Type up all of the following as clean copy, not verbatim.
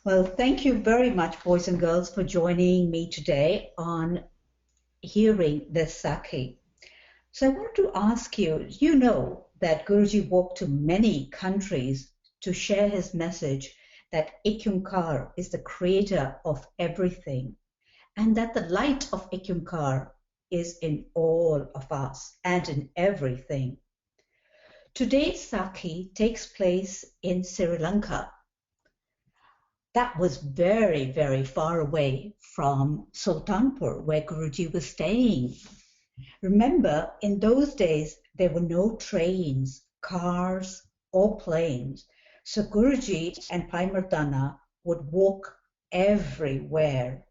Well, thank you very much, boys and girls, for joining me today on hearing this Sakhi. So I want to ask you, you know that Guruji walked to many countries to share his message that Ikyunkar is the creator of everything and that the light of Ikyunkar is in all of us and in everything. Today's Sakhi takes place in Sri Lanka. That was very, very far away from Sultanpur, where Guruji was staying. Remember, in those days, there were no trains, cars, or planes. So Guruji and Bhai Mardana would walk everywhere.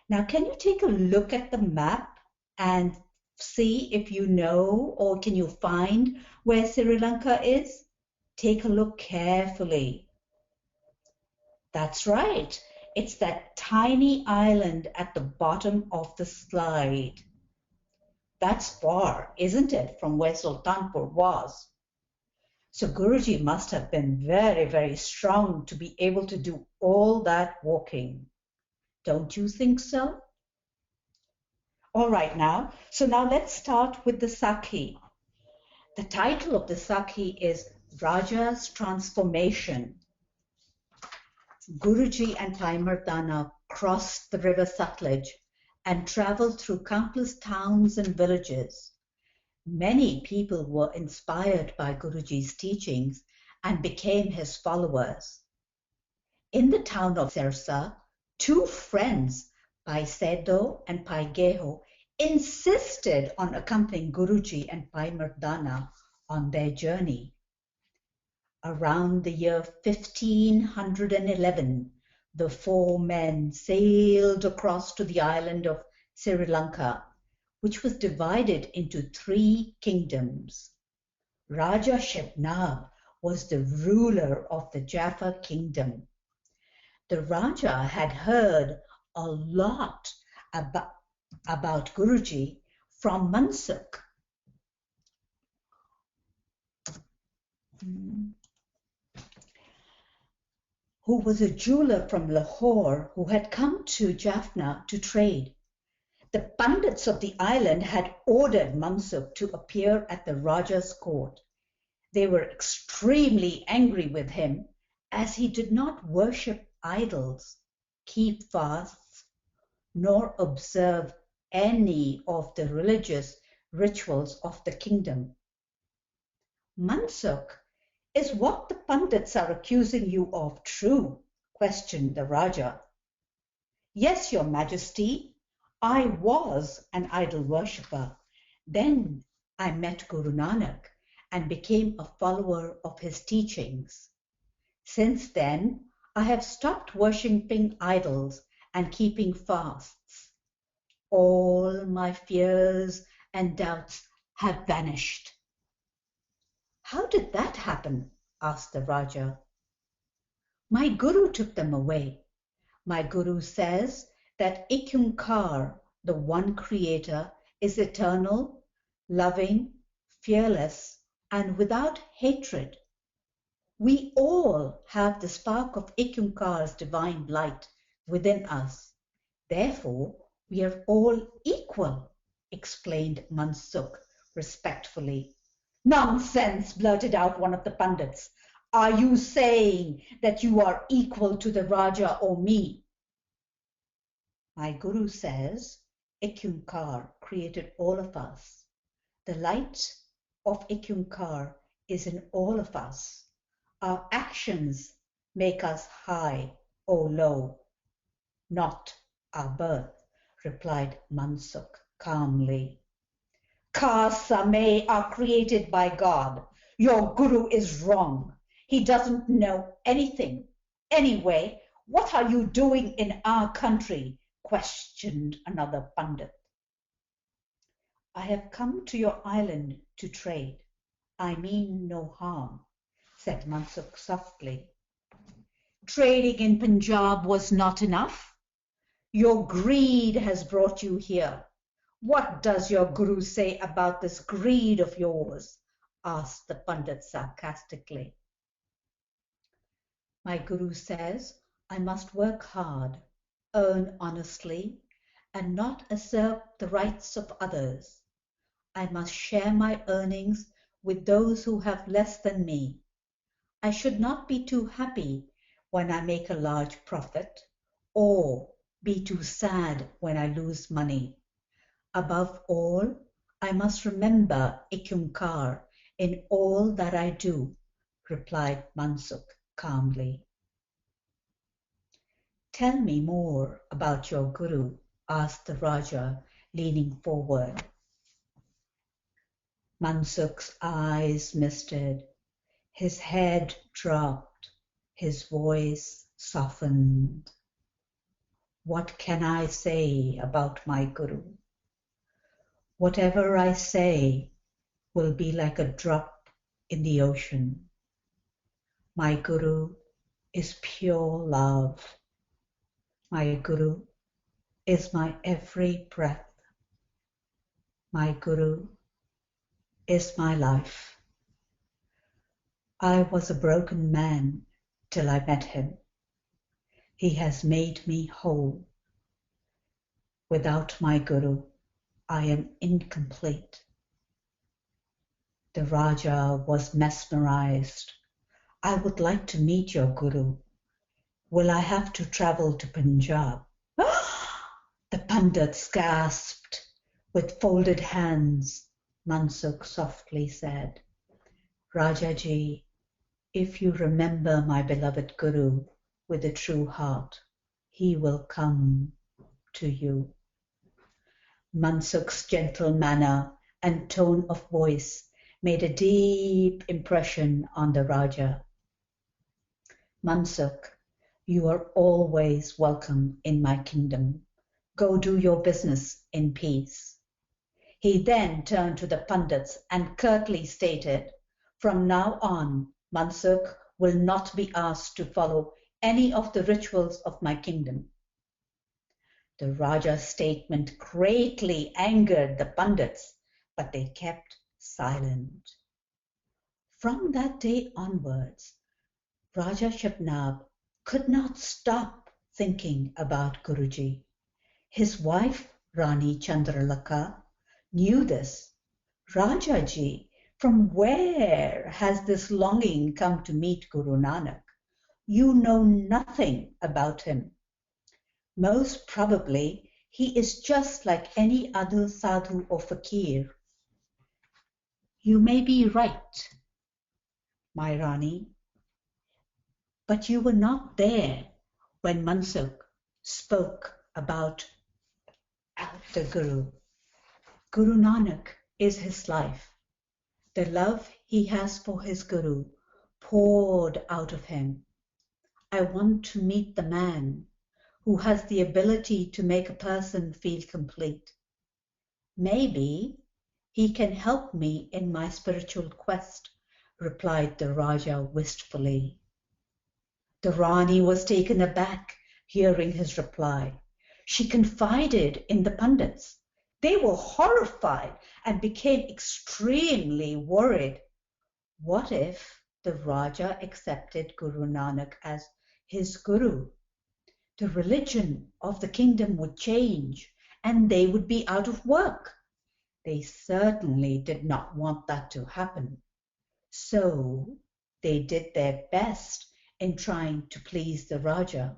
Now, can you take a look at the map and see if you know or can you find where Sri Lanka is? Take a look carefully. That's right. It's that tiny island at the bottom of the slide. That's far, isn't it, from where Sultanpur was? So Guruji must have been very, very strong to be able to do all that walking. Don't you think so? All right now, so now let's start with the Sakhi. The title of the Sakhi is Raja's Transformation. Guruji and Bhai Mardana crossed the river Sutlej and traveled through countless towns and villages. Many people were inspired by Guruji's teachings and became his followers. In the town of Sirsa, two friends, Bhai Sedo and Bhai Geho, insisted on accompanying Guruji and Bhai Mardana on their journey. Around the year 1511, the four men sailed across to the island of Sri Lanka, which was divided into three kingdoms. Raja Shebnab was the ruler of the Jaffa kingdom. The Raja had heard a lot about Guruji from Mansukh. Who was a jeweler from Lahore who had come to Jaffna to trade. The Pandits of the island had ordered Mansukh to appear at the Raja's court. They were extremely angry with him as he did not worship idols, keep fasts, nor observe any of the religious rituals of the kingdom. Mansukh, is what the Pandits are accusing you of true? Questioned the Raja. Yes, your Majesty, I was an idol worshipper. Then I met Guru Nanak and became a follower of his teachings. Since then, I have stopped worshipping idols and keeping fasts. All my fears and doubts have vanished. How did that happen? Asked the Raja. My Guru took them away. My Guru says that Ikyunkar, the one creator, is eternal, loving, fearless, and without hatred. We all have the spark of Ikyunkar's divine light within us. Therefore, we are all equal, explained Mansukh respectfully. Nonsense, blurted out one of the Pandits. Are you saying that you are equal to the Raja or me? My Guru says Ikyunkar created all of us. The light of Ikyunkar is in all of us. Our actions make us high or low, not our birth, replied Mansukh calmly. Kasame are created by God. Your Guru is wrong. He doesn't know anything. Anyway, what are you doing in our country? Questioned another Pandit. I have come to your island to trade. I mean no harm, said Mansukh softly. Trading in Punjab was not enough. Your greed has brought you here. What does your Guru say about this greed of yours? Asked the Pandit sarcastically. My Guru says, I must work hard, earn honestly, and not usurp the rights of others. I must share my earnings with those who have less than me. I should not be too happy when I make a large profit, or be too sad when I lose money. Above all, I must remember Inni Kaur in all that I do, replied Mansukh calmly. Tell me more about your Guru, asked the Raja, leaning forward. Mansukh's eyes misted, his head dropped, his voice softened. What can I say about my Guru? Whatever I say will be like a drop in the ocean. My Guru is pure love. My Guru is my every breath. My Guru is my life. I was a broken man till I met him. He has made me whole. Without my Guru, I am incomplete. The Raja was mesmerized. I would like to meet your Guru. Will I have to travel to Punjab? The Pandits gasped. With folded hands, Mansukh softly said, Rajaji, if you remember my beloved Guru with a true heart, he will come to you. Mansukh's gentle manner and tone of voice made a deep impression on the Raja. Mansukh, you are always welcome in my kingdom. Go do your business in peace. He then turned to the Pandits and curtly stated, from now on, Mansukh will not be asked to follow any of the rituals of my kingdom. The Raja's statement greatly angered the Pandits, but they kept silent. From that day onwards, Raja Shabnab could not stop thinking about Guruji. His wife, Rani Chandralakha, knew this. Rajaji, from where has this longing come to meet Guru Nanak? You know nothing about him. Most probably, he is just like any other sadhu or fakir. You may be right, my Rani, but you were not there when Mansukh spoke about the Guru. Guru Nanak is his life. The love he has for his Guru poured out of him. I want to meet the man who has the ability to make a person feel complete. Maybe he can help me in my spiritual quest, replied the Raja wistfully. The Rani was taken aback hearing his reply. She confided in the Pandits. They were horrified and became extremely worried. What if the Raja accepted Guru Nanak as his Guru? The religion of the kingdom would change and they would be out of work. They certainly did not want that to happen. So they did their best in trying to please the Raja.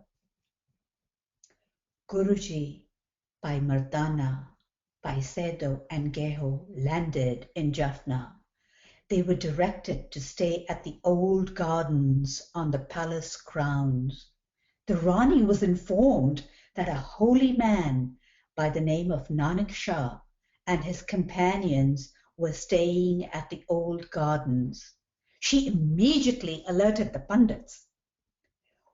Guruji, by Mardana, by Sedo and Geho landed in Jaffna. They were directed to stay at the old gardens on the palace grounds. The Rani was informed that a holy man by the name of Nanak Shah and his companions were staying at the old gardens. She immediately alerted the Pandits.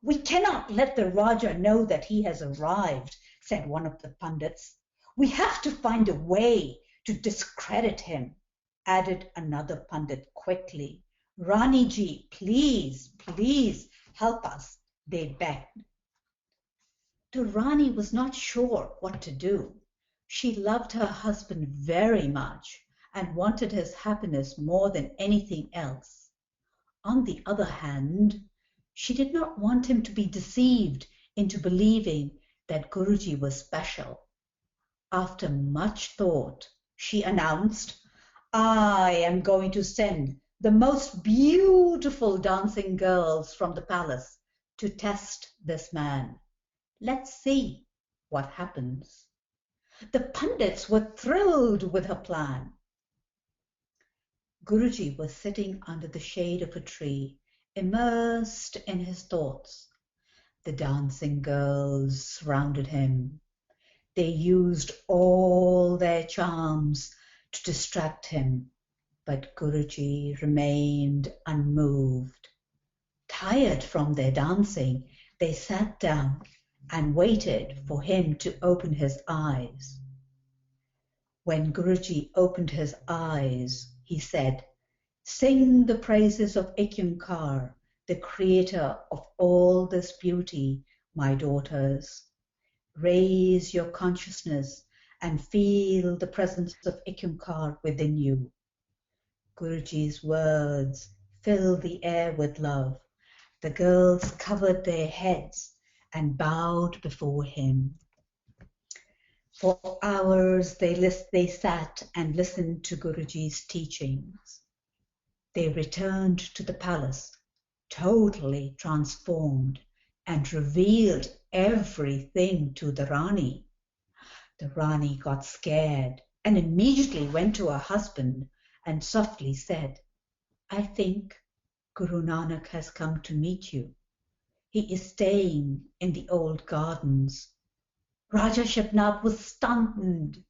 We cannot let the Raja know that he has arrived, said one of the Pandits. We have to find a way to discredit him, added another Pandit quickly. Rani ji, please help us, they begged. The Rani was not sure what to do. She loved her husband very much and wanted his happiness more than anything else. On the other hand, She did not want him to be deceived into believing that Guruji was special. After much thought, she announced, I am going to send the most beautiful dancing girls from the palace to test this man. Let's see what happens. The Pandits were thrilled with her plan. Guruji was sitting under the shade of a tree, immersed in his thoughts. The dancing girls surrounded him. They used all their charms to distract him, but Guruji remained unmoved. Tired from their dancing, they sat down and waited for him to open his eyes. When Guruji opened his eyes, he said, Sing the praises of Inni Kaur, the creator of all this beauty, my daughters. Raise your consciousness and feel the presence of Inni Kaur within you. Guruji's words filled the air with love. The girls covered their heads and bowed before him. For hours they sat and listened to Guruji's teachings. They returned to the palace, totally transformed, and revealed everything to the Rani. The Rani got scared and immediately went to her husband and softly said, I think Guru Nanak has come to meet you. He is staying in the old gardens. Raja Shabnab was stunned.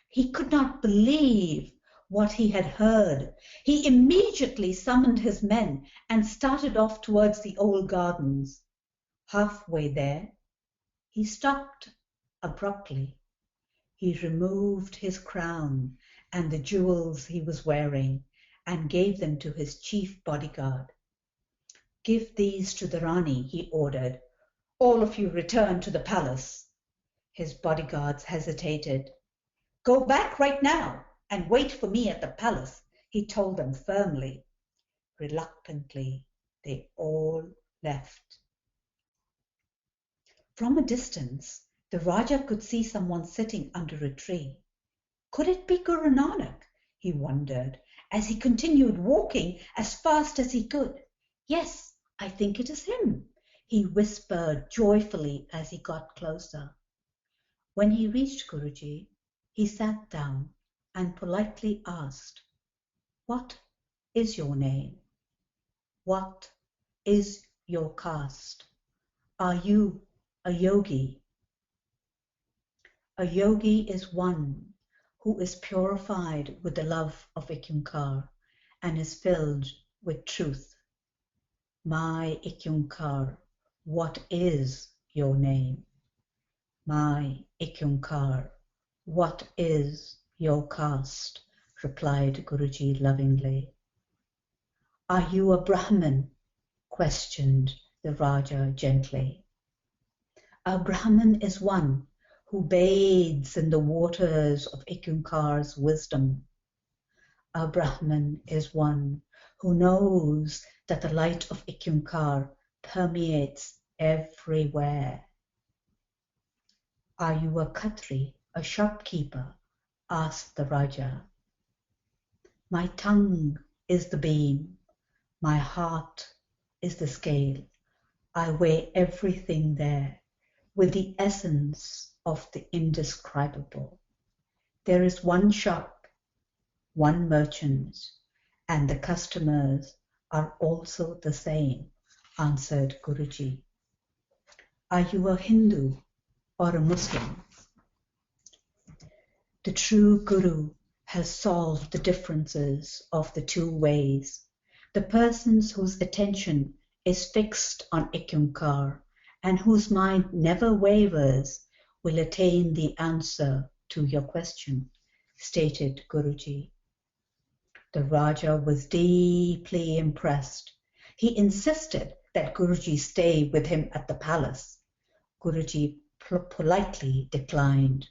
He could not believe what he had heard. He immediately summoned his men and started off towards the old gardens. Halfway there, he stopped abruptly. He removed his crown and the jewels he was wearing and gave them to his chief bodyguard. Give these to the Rani, he ordered. All of you return to the palace. His bodyguards hesitated. Go back right now and wait for me at the palace, he told them firmly. Reluctantly, they all left. From a distance, the Raja could see someone sitting under a tree. Could it be Guru Nanak? He wondered, as he continued walking as fast as he could. Yes, I think it is him, he whispered joyfully as he got closer. When he reached Guruji, he sat down and politely asked, What is your name? What is your caste? Are you a yogi? A yogi is one who is purified with the love of Inni Kaur and is filled with truth. My Inni Kaur, what is your name? My Inni Kaur, what is your caste? Replied Guruji lovingly. Are you a Brahmin? Questioned the Raja gently. A Brahmin is one who bathes in the waters of Inni Kaur's wisdom. A Brahmin is one who knows that the light of Inni Kaur permeates everywhere. Are you a Khatri, a shopkeeper? Asked the Raja. My tongue is the beam, my heart is the scale. I weigh everything there with the essence of the indescribable. There is one shop, one merchant, and the customers are also the same, answered Guruji. Are you a Hindu or a Muslim? The true Guru has solved the differences of the two ways. The persons whose attention is fixed on Inni Kaur and whose mind never wavers will attain the answer to your question, stated Guruji. The Raja was deeply impressed. He insisted that Guruji stay with him at the palace. Guruji politely declined.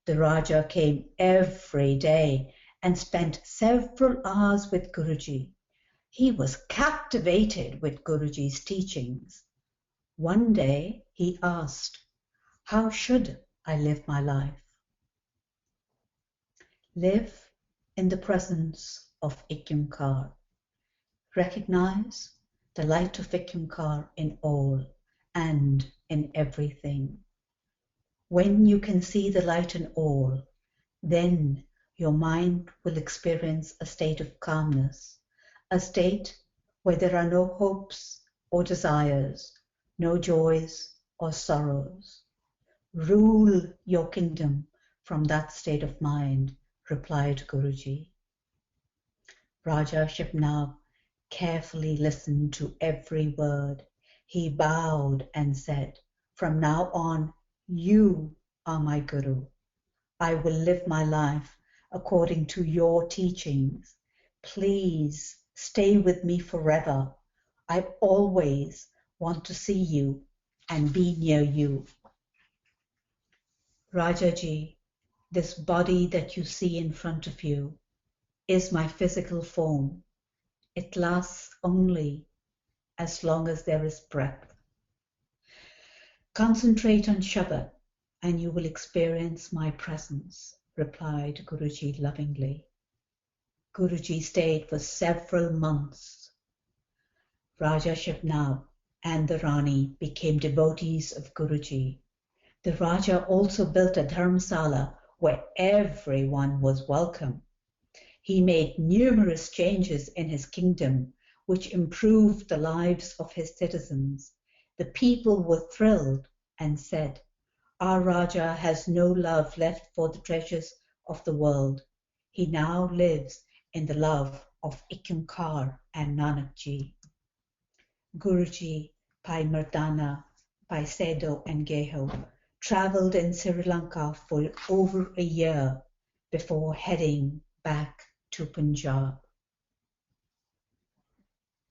The Raja came every day and spent several hours with Guruji. He was captivated with Guruji's teachings. One day he asked, "How should I live my life?" Live in the presence of Ikyumkar. Recognize the light of Ikyumkar in all and in everything. When you can see the light in all, then your mind will experience a state of calmness, a state where there are no hopes or desires, no joys or sorrows. Rule your kingdom from that state of mind, replied Guruji. Raja Shibnab carefully listened to every word. He bowed and said, "From now on, you are my Guru. I will live my life according to your teachings. Please stay with me forever. I always want to see you and be near you." Rajaji, this body that you see in front of you is my physical form. It lasts only as long as there is breath. Concentrate on Shabad and you will experience my presence, replied Guruji lovingly. Guruji stayed for several months. Raja Shibnab and the Rani became devotees of Guruji. The Raja also built a dharmsala where everyone was welcome. He made numerous changes in his kingdom, which improved the lives of his citizens. The people were thrilled and said, "Our Raja has no love left for the treasures of the world. He now lives in the love of Ikyumkar and Nanakji." Guruji, Bhai Mardana, Bhai Sedo and Geho traveled in Sri Lanka for over a year before heading back to Punjab.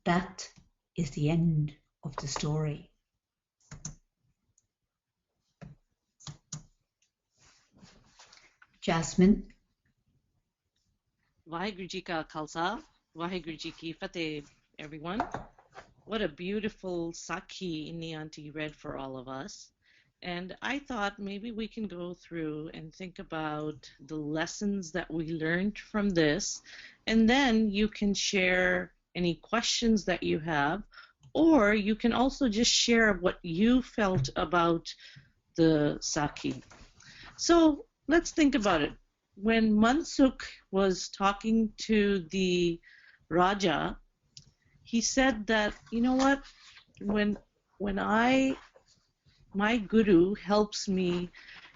That is the end of the story. Jasmine. Vaheguru Ji Ka Khalsa, Vaheguru Ji Ki Fateh, everyone. What a beautiful Sakhi Inni Auntie read for all of us. And I thought maybe we can go through and think about the lessons that we learned from this, and then you can share any questions that you have, or you can also just share what you felt about the Sakhi. So let's think about it. When Mansukh was talking to the Raja, he said that, you know what, when my Guru helps me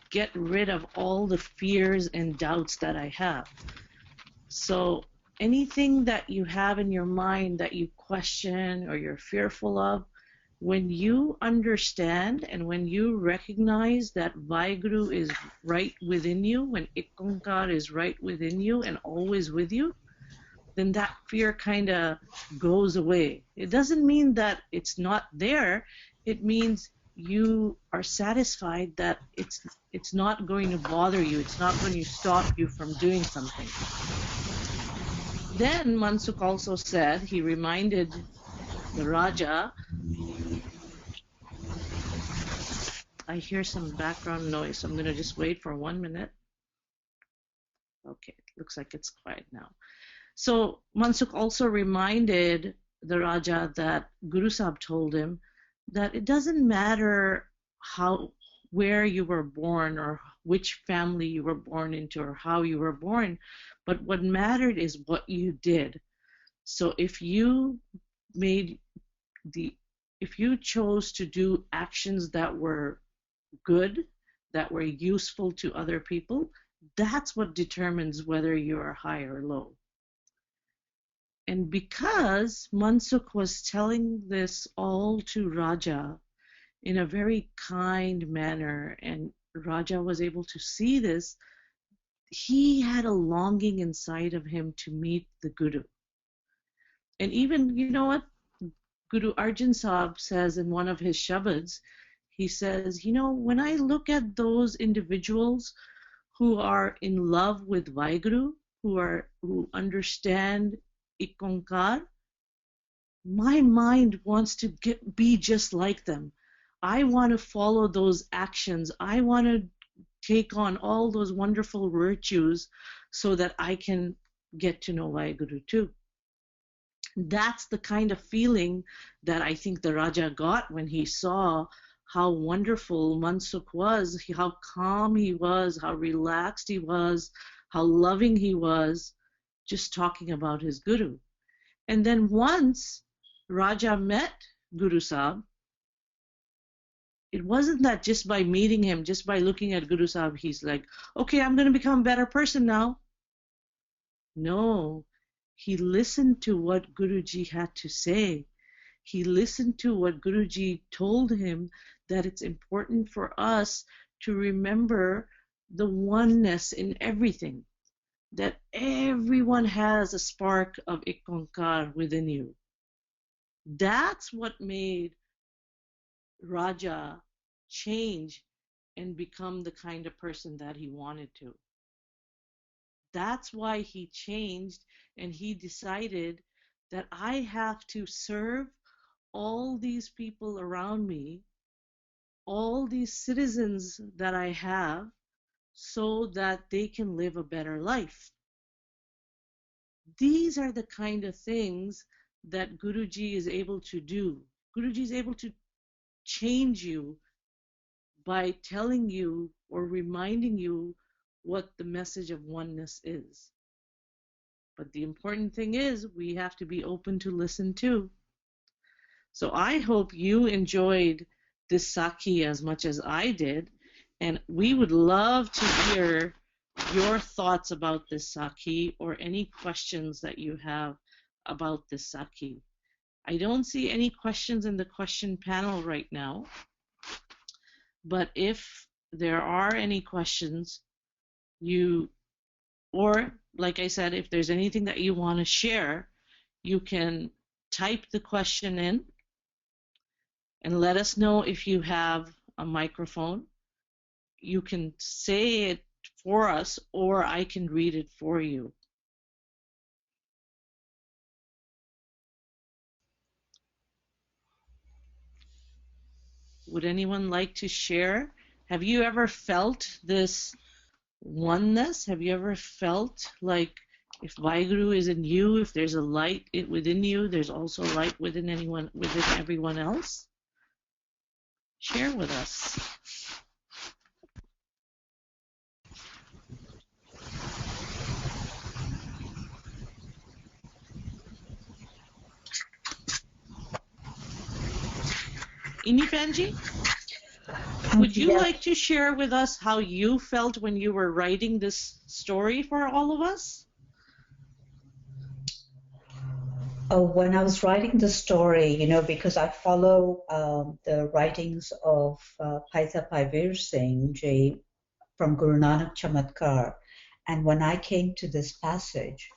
get rid of all the fears and doubts that I have. So anything that you have in your mind that you question or you're fearful of, when you understand and when you recognize that Vaheguru is right within you, when Ikonkar is right within you and always with you, then that fear kind of goes away. It doesn't mean that it's not there. It means you are satisfied that it's not going to bother you. It's not going to stop you from doing something. Then Mansukh also said, he reminded the Raja, I hear some background noise, so I'm going to just wait for 1 minute. Okay, looks like it's quiet now. So Mansukh also reminded the Raja that Guru Sahib told him that it doesn't matter where you were born or which family you were born into or how you were born, but what mattered is what you did. So if you chose to do actions that were good, that were useful to other people, that's what determines whether you are high or low. And because Mansukh was telling this all to Raja in a very kind manner, and Raja was able to see this, he had a longing inside of him to meet the Guru. And even, you know what, Guru Arjan Sahib says in one of his Shabads, he says, you know, when I look at those individuals who are in love with Vaheguru, who understand Ikonkar, my mind wants to be just like them. I want to follow those actions. I want to take on all those wonderful virtues so that I can get to know Vaheguru too. That's the kind of feeling that I think the Raja got when he saw how wonderful Mansukh was, how calm he was, how relaxed he was, how loving he was, just talking about his Guru. And then once Raja met Guru Sahib, it wasn't that just by meeting him, just by looking at Guru Sahib, he's like, okay, I'm going to become a better person now. No, he listened to what Guruji had to say. He listened to what Guruji told him, that it's important for us to remember the oneness in everything, that everyone has a spark of ek onkar within you. That's what made Raja change and become the kind of person that he wanted to. That's why he changed, and he decided that I have to serve all these people around me, all these citizens that I have, so that they can live a better life. These are the kind of things that Guruji is able to do. Guruji is able to change you by telling you or reminding you what the message of oneness is. But the important thing is we have to be open to listen too. So I hope you enjoyed this Sakhi as much as I did, and we would love to hear your thoughts about this Sakhi or any questions that you have about this Sakhi. I don't see any questions in the question panel right now, but if there are any questions, or like I said, if there's anything that you want to share, you can type the question in and let us know if you have a microphone. You can say it for us, or I can read it for you. Would anyone like to share? Have you ever felt this oneness? Have you ever felt like if Vaheguru is in you, if there's a light within you, there's also light within everyone else? Share with us. Inni Panji, would you like to share with us how you felt when you were writing this story for all of us? When I was writing the story, because I follow the writings of Paisa Paivir Singh Ji from Guru Nanak Chamatkar, and when I came to this passage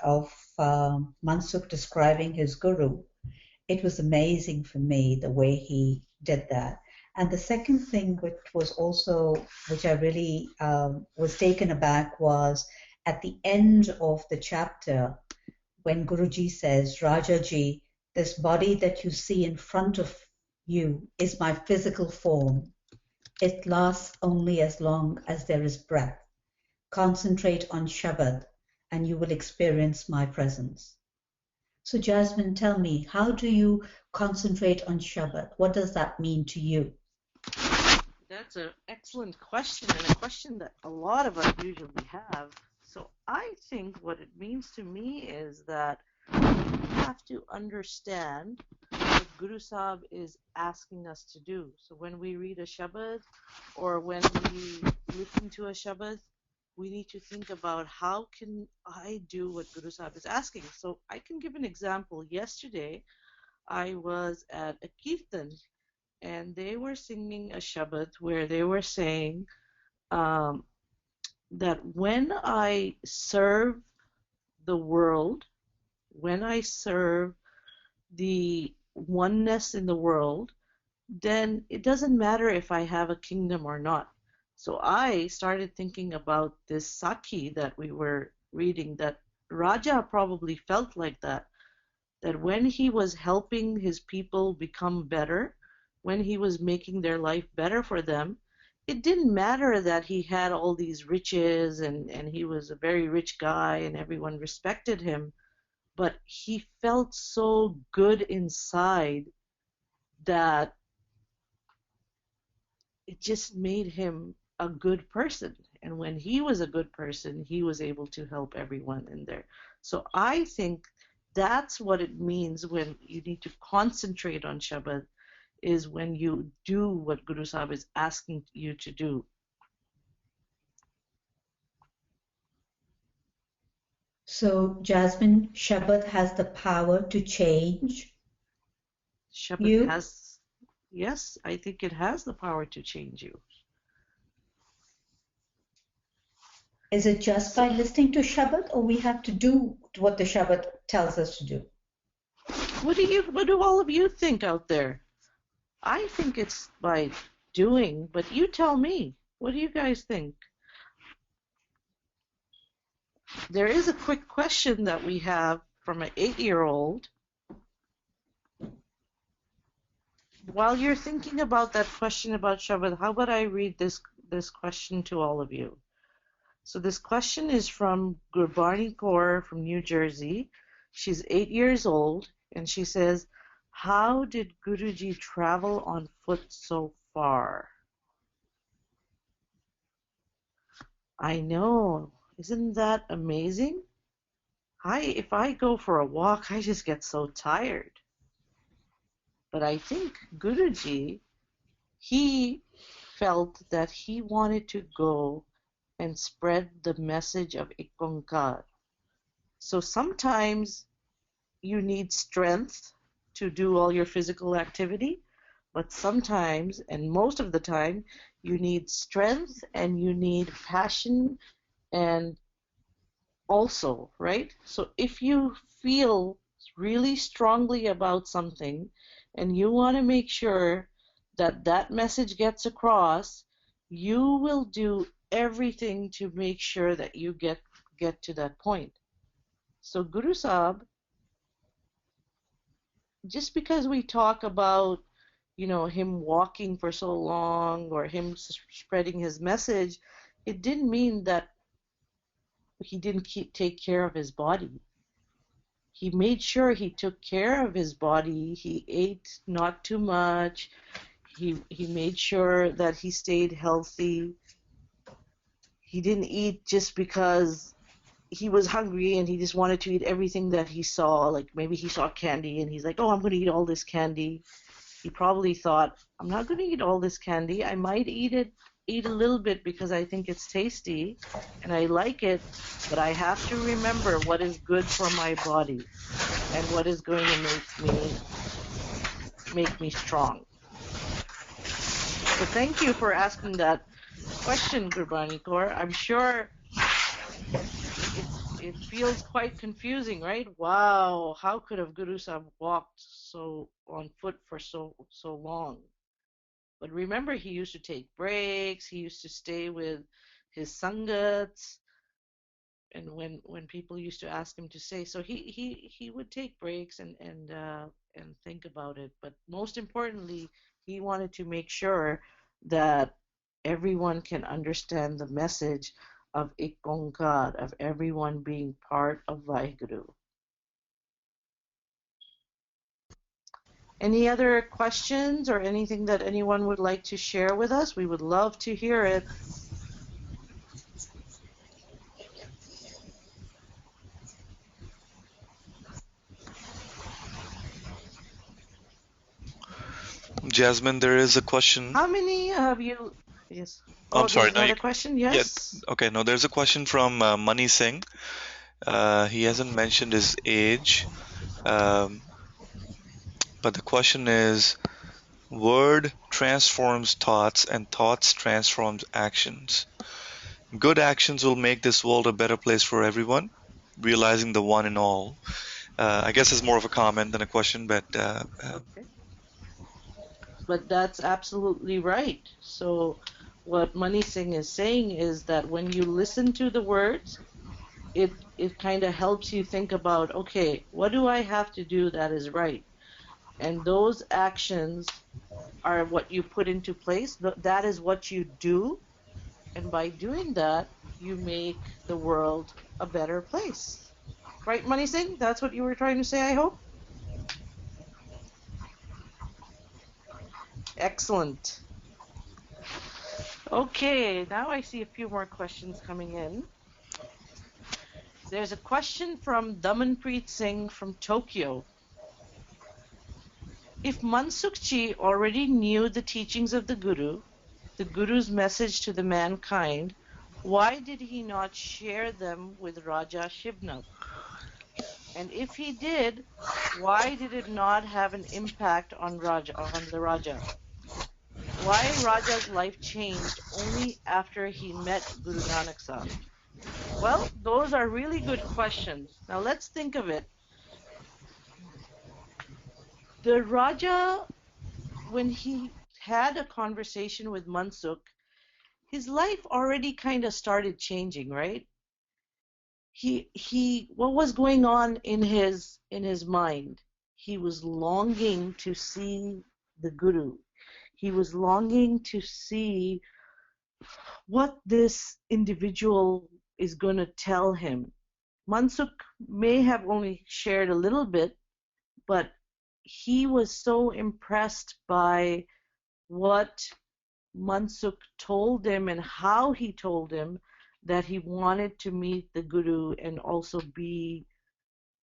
of Mansukh describing his Guru, it was amazing for me the way he did that. And the second thing which I really was taken aback was at the end of the chapter when Guruji says, Rajaji, this body that you see in front of you is my physical form. It lasts only as long as there is breath. Concentrate on Shabad and you will experience my presence. So Jasmine, tell me, how do you concentrate on Shabad? What does that mean to you? That's an excellent question, and a question that a lot of us usually have. So I think what it means to me is that we have to understand what Guru Sahib is asking us to do. So when we read a Shabad or when we listen to a Shabad, we need to think about how can I do what Guru Sahib is asking. So I can give an example. Yesterday, I was at a Kirtan, and they were singing a Shabad where they were saying that when I serve the world, when I serve the oneness in the world, then it doesn't matter if I have a kingdom or not. So I started thinking about this Sakhi that we were reading, that Raja probably felt like that that when he was helping his people become better, when he was making their life better for them, it didn't matter that he had all these riches and he was a very rich guy and everyone respected him, but he felt so good inside that it just made him a good person. And when he was a good person, he was able to help everyone in there. So I think that's what it means when you need to concentrate on Shabad, is when you do what Guru Sahib is asking you to do. So, Jasmine, Shabad has the power to change Shabad you. has, yes, I think it has the power to change you. Is it just by listening to Shabad, or we have to do what the Shabad tells us to do? What do all of you think out there? I think it's by doing, but you tell me. What do you guys think? There is a quick question that we have from an 8-year-old. While you're thinking about that question about Shabad, how about I read this question to all of you? So this question is from Inni Kaur from New Jersey. She's 8 years old, and she says, how did Guruji travel on foot so far? I know. Isn't that amazing? If I go for a walk, I just get so tired. But I think Guruji, he felt that he wanted to go and spread the message of Ikonkar. So sometimes you need strength to do all your physical activity, but sometimes, and most of the time, you need strength and you need passion and also, right? So if you feel really strongly about something and you want to make sure that that message gets across, you will do everything to make sure that you get to that point. So Guru Sahib, just because we talk about, him walking for so long or him spreading his message, it didn't mean that he didn't take care of his body. He made sure he took care of his body. He ate not too much. He made sure that he stayed healthy. He didn't eat just because he was hungry and he just wanted to eat everything that he saw. Like maybe he saw candy and he's like, oh, I'm going to eat all this candy. He probably thought, I'm not going to eat all this candy. I might eat a little bit because I think it's tasty and I like it, but I have to remember what is good for my body and what is going to make me strong. So thank you for asking that question, Guru Nanak Kaur. I'm sure it feels quite confusing, right? Wow, how could have Guru Sahib walked on foot for so long? But remember, he used to take breaks. He used to stay with his sangats, and when people used to ask him to stay, so he would take breaks and think about it. But most importantly, he wanted to make sure that everyone can understand the message of Ikonkar, of everyone being part of Vaheguru. Any other questions or anything that anyone would like to share with us? We would love to hear it. Jasmine, there is a question. How many of you? Yes. Oh, I'm sorry. there's another question. Yes. Yeah. Okay. No, there's a question from Mani Singh. He hasn't mentioned his age, but the question is: word transforms thoughts, and thoughts transforms actions. Good actions will make this world a better place for everyone, realizing the one in all. I guess it's more of a comment than a question, but Okay. But that's absolutely right. So what Mani Singh is saying is that when you listen to the words, it it kind of helps you think about, okay, what do I have to do that is right? And those actions are what you put into place. That is what you do. And by doing that, you make the world a better place. Right, Money Singh? That's what you were trying to say, I hope? Excellent. Okay, now I see a few more questions coming in. There's a question from Damanpreet Singh from Tokyo. If Mansukh already knew the teachings of the Guru's message to the mankind, why did he not share them with Raja Shibnab? And if he did, why did it not have an impact on the Raja? Why Raja's life changed only after he met Guru Nanak Sahib? Well, those are really good questions. Now let's think of it. The Raja, when he had a conversation with Mansukh, his life already kind of started changing, right? What was going on in his mind? He was longing to see the Guru. He was longing to see what this individual is going to tell him. Mansukh may have only shared a little bit, but he was so impressed by what Mansukh told him and how he told him that he wanted to meet the Guru and also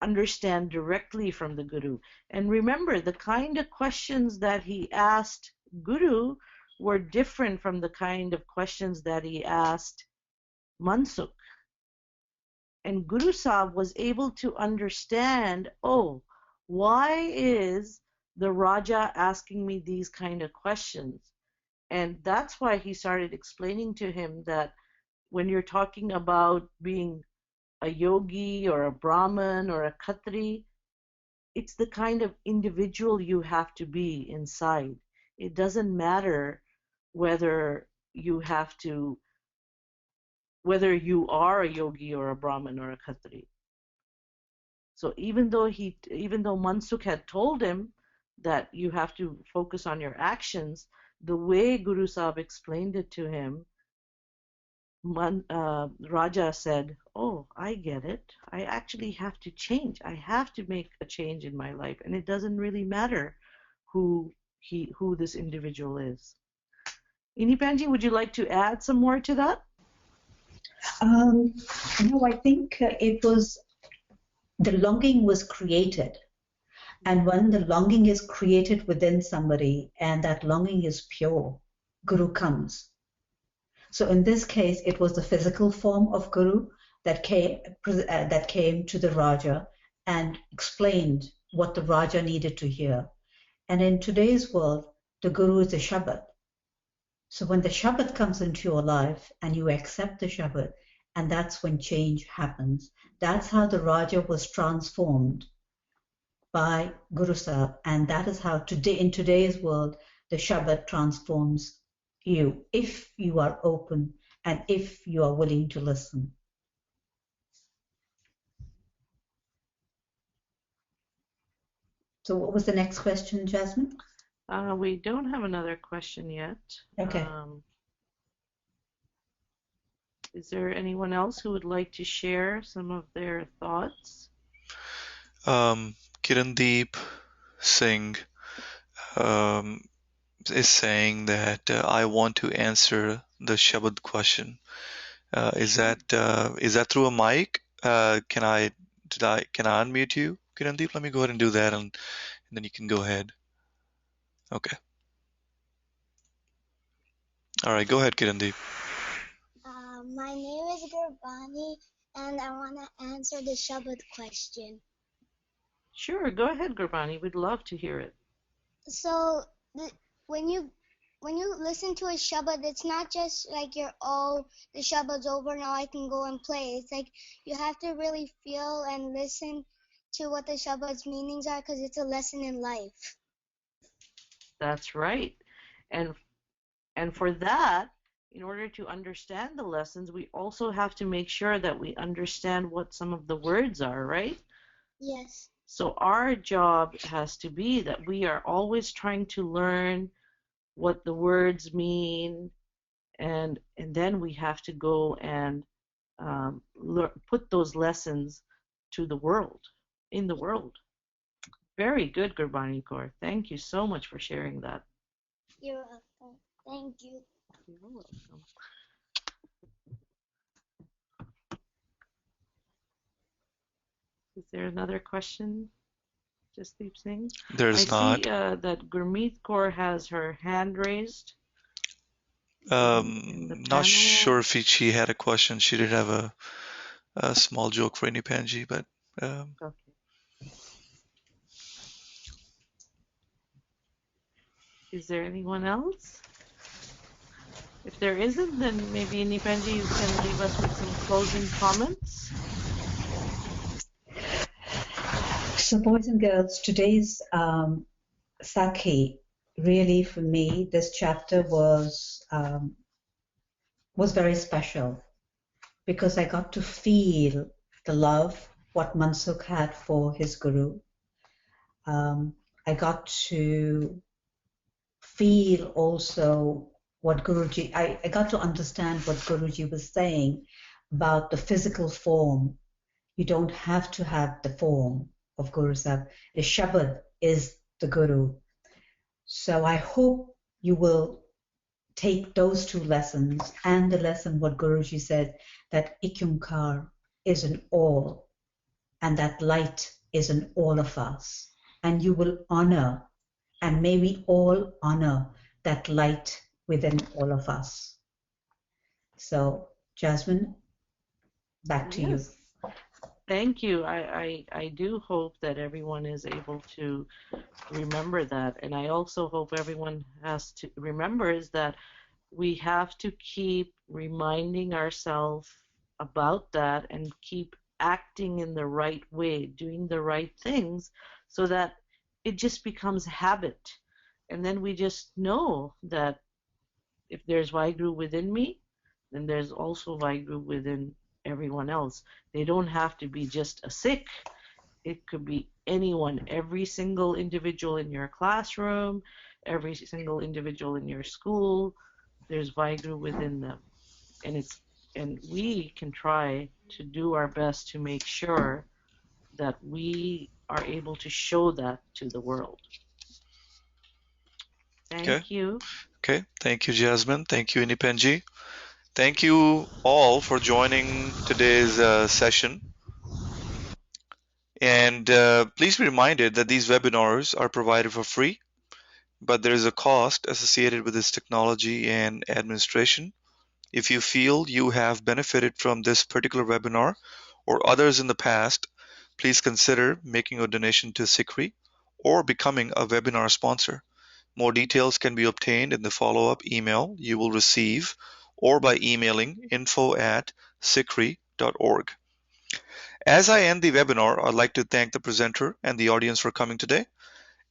understand directly from the Guru. And remember, the kind of questions that he asked Guru were different from the kind of questions that he asked Mansukh. And Guru Sahib was able to understand, oh, why is the Raja asking me these kind of questions? And that's why he started explaining to him that when you're talking about being a yogi or a Brahmin or a Khatri, it's the kind of individual you have to be inside. It doesn't matter whether you are a yogi or a Brahmin or a Khatri. So even though Mansukh had told him that you have to focus on your actions, the way Guru Sahib explained it to him, Raja said, oh, I get it. I actually have to change. I have to make a change in my life. And it doesn't really matter who this individual is. Inni Panji, would you like to add some more to that? No, I think it was the longing was created. And when the longing is created within somebody and that longing is pure, Guru comes. So in this case, it was the physical form of Guru that came to the Raja and explained what the Raja needed to hear. And in today's world, the Guru is the Shabad. So when the Shabad comes into your life and you accept the Shabad, and that's when change happens. That's how the Raja was transformed by Guru Sahib, and that is how in today's world the Shabad transforms you, if you are open and if you are willing to listen. So what was the next question, Jasmine? We don't have another question yet. Okay. Is there anyone else who would like to share some of their thoughts? Kirandeep Singh is saying that I want to answer the Shabad question. Is that through a mic? Can I unmute you, Kirandeep? Let me go ahead and do that, and then you can go ahead. Okay. All right, go ahead, Kirandeep. My name is Gurbani, and I want to answer the Shabad question. Sure, go ahead, Gurbani. We'd love to hear it. So, when you listen to a Shabad, it's not just like the Shabad's over, now I can go and play. It's like you have to really feel and listen to what the Shabad's meanings are, because it's a lesson in life. That's right. And for that, in order to understand the lessons, we also have to make sure that we understand what some of the words are, right? Yes. So our job has to be that we are always trying to learn what the words mean, and then we have to go and put those lessons to the world, in the world. Very good, Gurbani Kaur. Thank you so much for sharing that. You're welcome. Thank you. You're welcome. Is there another question, Jasdeep Singh? There's I not. see that Gurmeet Kaur has her hand raised in the Not panel. sure if she had a question. She did have a small joke for Inni Panji, but Okay. Is there anyone else? If there isn't, then maybe Inni Panji, you can leave us with some closing comments. So, boys and girls, today's Sakhi, really for me, this chapter was very special because I got to feel the love what Mansukh had for his guru. I got to feel also what Guruji, I got to understand what Guruji was saying about the physical form. You don't have to have the form of Guru Sahib. The Shabad is the Guru. So I hope you will take those two lessons and the lesson what Guruji said, that Ikumkar is an all and that light is in all of us. And you will honor, and may we all honor that light within all of us. So, Jasmine, back to you. Yes. Thank you. I do hope that everyone is able to remember that. And I also hope everyone has to remembers that we have to keep reminding ourselves about that and keep acting in the right way, doing the right things, so that it just becomes habit. And then we just know that if there's Vaheguru within me, then there's also Vaheguru within everyone else. They don't have to be just a Sikh. It could be anyone, every single individual in your classroom, every single individual in your school. There's Vaheguru within them. And we can try to do our best to make sure that we are able to show that to the world. Thank you. okay. Thank you, Jasmine. Thank you, Inni Panji. Thank you all for joining today's session. And please be reminded that these webinars are provided for free, but there is a cost associated with this technology and administration. If you feel you have benefited from this particular webinar or others in the past, please consider making a donation to SikhRI or becoming a webinar sponsor. More details can be obtained in the follow-up email you will receive or by emailing info@sikhri.org. As I end the webinar, I'd like to thank the presenter and the audience for coming today,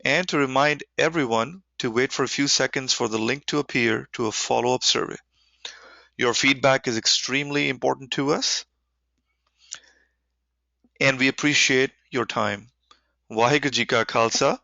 and to remind everyone to wait for a few seconds for the link to appear to a follow-up survey. Your feedback is extremely important to us, and we appreciate your time. Waheguru Ji Ka Khalsa,